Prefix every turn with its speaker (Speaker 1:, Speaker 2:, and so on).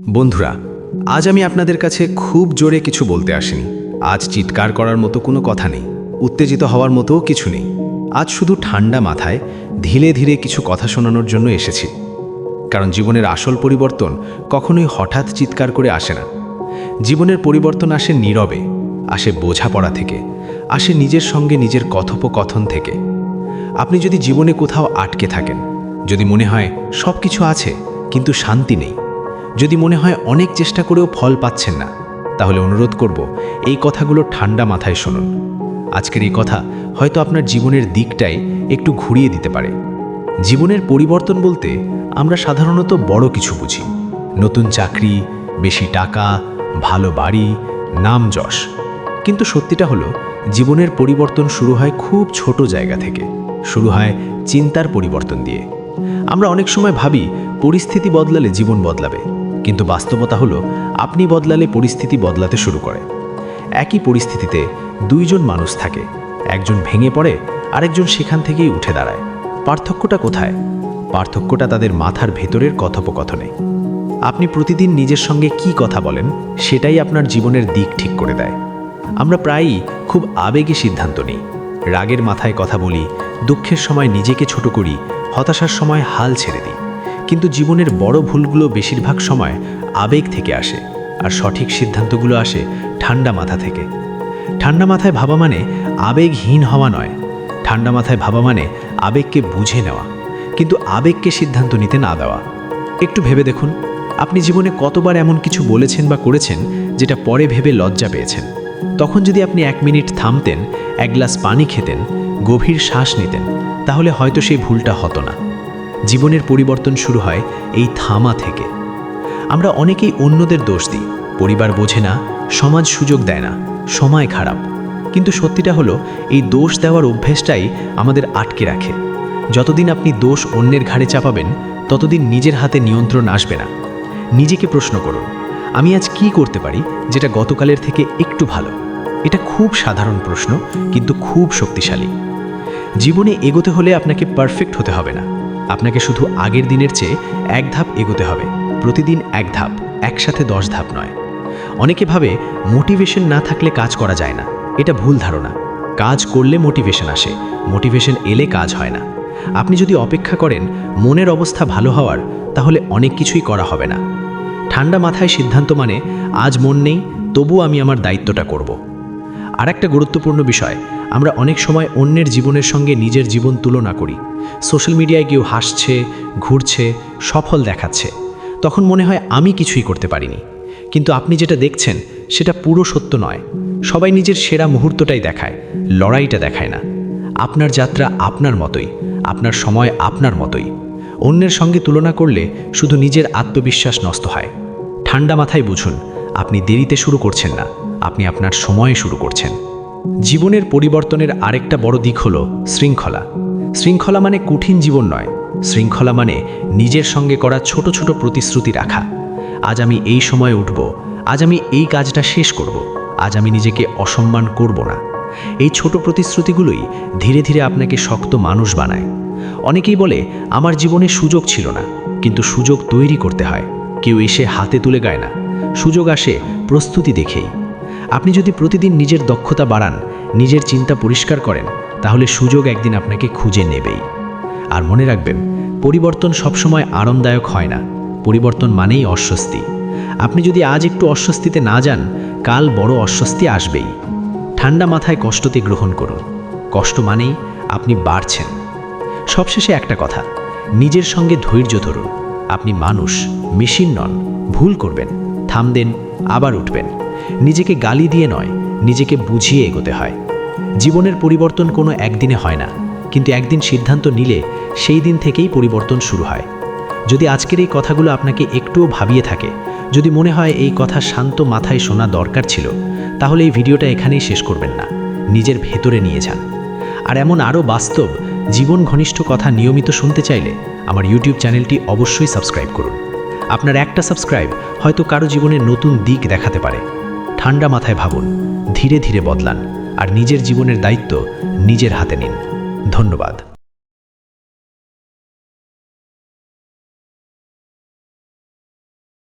Speaker 1: বন্ধুরা, আজ আমি আপনাদের কাছে খুব জোরে কিছু বলতে আসিনি। আজ চিৎকার করার মতো কোনো কথা নেই, উত্তেজিত হওয়ার মতোও কিছু নেই। আজ শুধু ঠান্ডা মাথায় ধীরে ধীরে কিছু কথা শোনানোর জন্য এসেছি। কারণ জীবনের আসল পরিবর্তন কখনোই হঠাৎ চিৎকার করে আসে না। জীবনের পরিবর্তন আসে নীরবে, আসে বোঝাপড়া থেকে, আসে নিজের সঙ্গে নিজের কথোপকথন থেকে। আপনি যদি জীবনে কোথাও আটকে থাকেন, যদি মনে হয় সব কিছু আছে কিন্তু শান্তি নেই, যদি মনে হয় অনেক চেষ্টা করেও ফল পাচ্ছেন না, তাহলে অনুরোধ করব এই কথাগুলো ঠান্ডা মাথায় শুনুন। আজকের এই কথা হয়তো আপনার জীবনের দিকটাই একটু ঘুরিয়ে দিতে পারে। জীবনের পরিবর্তন বলতে আমরা সাধারণত বড় কিছু বুঝি, নতুন চাকরি, বেশি টাকা, ভালো বাড়ি, নাম যশ। কিন্তু সত্যিটা হলো, জীবনের পরিবর্তন শুরু হয় খুব ছোট জায়গা থেকে, শুরু হয় চিন্তার পরিবর্তন দিয়ে। আমরা অনেক সময় ভাবি পরিস্থিতি বদলালে জীবন বদলাবে, কিন্তু বাস্তবতা হলো আপনি বদলালে পরিস্থিতি বদলাতে শুরু করে। একই পরিস্থিতিতে দুইজন মানুষ থাকে, একজন ভেঙে পড়ে, আরেকজন সেখান থেকেই উঠে দাঁড়ায়। পার্থক্যটা কোথায়? পার্থক্যটা তাদের মাথার ভেতরের কথোপকথনে। আপনি প্রতিদিন নিজের সঙ্গে কি কথা বলেন, সেটাই আপনার জীবনের দিক ঠিক করে দেয়। আমরা প্রায়ই খুব আবেগে সিদ্ধান্ত নিই। রাগের মাথায় কথা বলি, দুঃখের সময় নিজেকে ছোট করি, হতাশার সময় হাল ছেড়ে দিই। কিন্তু জীবনের বড় ভুলগুলো বেশিরভাগ সময় আবেগ থেকে আসে, আর সঠিক সিদ্ধান্তগুলো আসে ঠান্ডা মাথা থেকে। ঠান্ডা মাথায় ভাবা মানে আবেগহীন হওয়া নয়, ঠান্ডা মাথায় ভাবা মানে আবেগকে বুঝে নেওয়া, কিন্তু আবেগকে সিদ্ধান্ত নিতে না দেওয়া। একটু ভেবে দেখুন, আপনি জীবনে কতবার এমন কিছু বলেছেন বা করেছেন যেটা পরে ভেবে লজ্জা পেয়েছেন। তখন যদি আপনি 1 মিনিট থামতেন, এক গ্লাস পানি খেতেন, গভীর শ্বাস নিতেন, তাহলে হয়তো সেই ভুলটা হতো না। জীবনের পরিবর্তন শুরু হয় এই থামা থেকে। আমরা অনেকেই অন্যদের দোষ দিই, পরিবার বোঝে না, সমাজ সুযোগ দেয় না, সময় খারাপ। কিন্তু সত্যিটা হলো, এই দোষ দেওয়ার অভ্যেসটাই আমাদের আটকে রাখে। যতদিন আপনি দোষ অন্যের ঘাড়ে চাপাবেন, ততদিন নিজের হাতে নিয়ন্ত্রণ আসবে না। নিজেকে প্রশ্ন করুন, আমি আজ কি করতে পারি যেটা গতকালের থেকে একটু ভালো? এটা খুব সাধারণ প্রশ্ন, কিন্তু খুব শক্তিশালী। জীবনে এগোতে হলে আপনাকে পারফেক্ট হতে হবে না, আপনাকে শুধু আগের দিনের চেয়ে এক ধাপ এগোতে হবে। প্রতিদিন এক ধাপ, একসাথে 10 ধাপ নয়। অনেকে ভাবে মোটিভেশন না থাকলে কাজ করা যায় না। এটা ভুল ধারণা। কাজ করলে মোটিভেশন আসে, মোটিভেশন এলে কাজ হয় না। আপনি যদি অপেক্ষা করেন মনের অবস্থা ভালো হওয়ার, তাহলে অনেক কিছুই করা হবে না। ঠান্ডা মাথায় সিদ্ধান্ত মানে আজ মন নেই, তবু আমি আমার দায়িত্বটা করব। আর একটা গুরুত্বপূর্ণ বিষয়, আমরা অনেক সময় অন্যের জীবনের সঙ্গে নিজের জীবন তুলনা করি। সোশ্যাল মিডিয়ায় কেউ হাসছে, ঘুরছে, সফল দেখাচ্ছে, তখন মনে হয় আমি কিছুই করতে পারিনি। কিন্তু আপনি যেটা দেখছেন সেটা পুরো সত্য নয়। সবাই নিজের সেরা মুহূর্তটাই দেখায়, লড়াইটা দেখায় না। আপনার যাত্রা আপনার মতোই, আপনার সময় আপনার মতোই। অন্যের সঙ্গে তুলনা করলে শুধু নিজের আত্মবিশ্বাস নষ্ট হয়। ঠান্ডা মাথায় বুঝুন, আপনি দেরিতে শুরু করছেন না, আপনি আপনার সময়ে শুরু করছেন। জীবনের পরিবর্তনের আরেকটা বড় দিক হলো শৃঙ্খলা। শৃঙ্খলা মানে কঠিন জীবন নয়, শৃঙ্খলা মানে নিজের সঙ্গে করা ছোট ছোট প্রতিশ্রুতি রাখা। আজ আমি এই সময়ে উঠব, আজ আমি এই কাজটা শেষ করব, আজ আমি নিজেকে অসম্মান করব না। এই ছোট প্রতিশ্রুতিগুলোই ধীরে ধীরে আপনাকে শক্ত মানুষ বানায়। অনেকেই বলে আমার জীবনে সুযোগ ছিল না, কিন্তু সুযোগ তৈরি করতে হয়, কেউ এসে হাতে তুলে গায় না। সুযোগ আসে প্রস্তুতি দেখেই। আপনি যদি প্রতিদিন নিজের দক্ষতা বাড়ান, নিজের চিন্তা পরিষ্কার করেন, তাহলে সুযোগ একদিন আপনাকে খুঁজে নেবেই। আর মনে রাখবেন, পরিবর্তন সবসময় আরামদায়ক হয় না, পরিবর্তন মানেই অস্বস্তি। আপনি যদি আজ একটু অস্বস্তিতে না যান, কাল বড় অস্বস্তি আসবেই। ঠান্ডা মাথায় কষ্টতে গ্রহণ করুন, কষ্ট মানেই আপনি বাড়ছেন। সবশেষে একটা কথা, নিজের সঙ্গে ধৈর্য ধরুন। আপনি মানুষ, মেশিন নন। ভুল করবেন, থামবেন, আবার উঠবেন। নিজেকে গালি দিয়ে নয়, নিজেকে বুঝিয়ে এগোতে হয়। জীবনের পরিবর্তন কোনো একদিনে হয় না, কিন্তু একদিন সিদ্ধান্ত নিলে সেই দিন থেকেই পরিবর্তন শুরু হয়। যদি আজকের এই কথাগুলো আপনাকে একটুও ভাবিয়ে থাকে, যদি মনে হয় এই কথা শান্ত মাথায় শোনা দরকার ছিল, তাহলে এই ভিডিওটা এখানেই শেষ করবেন না, নিজের ভেতরে নিয়ে যান। আর এমন আরও বাস্তব জীবন ঘনিষ্ঠ কথা নিয়মিত শুনতে চাইলে আমার ইউটিউব চ্যানেলটি অবশ্যই সাবস্ক্রাইব করুন। আপনার একটা সাবস্ক্রাইব হয়তো কারো জীবনের নতুন দিক দেখাতে পারে। ঠান্ডা মাথায় ভাবুন, ধীরে ধীরে বদলান, আর নিজের জীবনের দায়িত্ব নিজের হাতে নিন। ধন্যবাদ।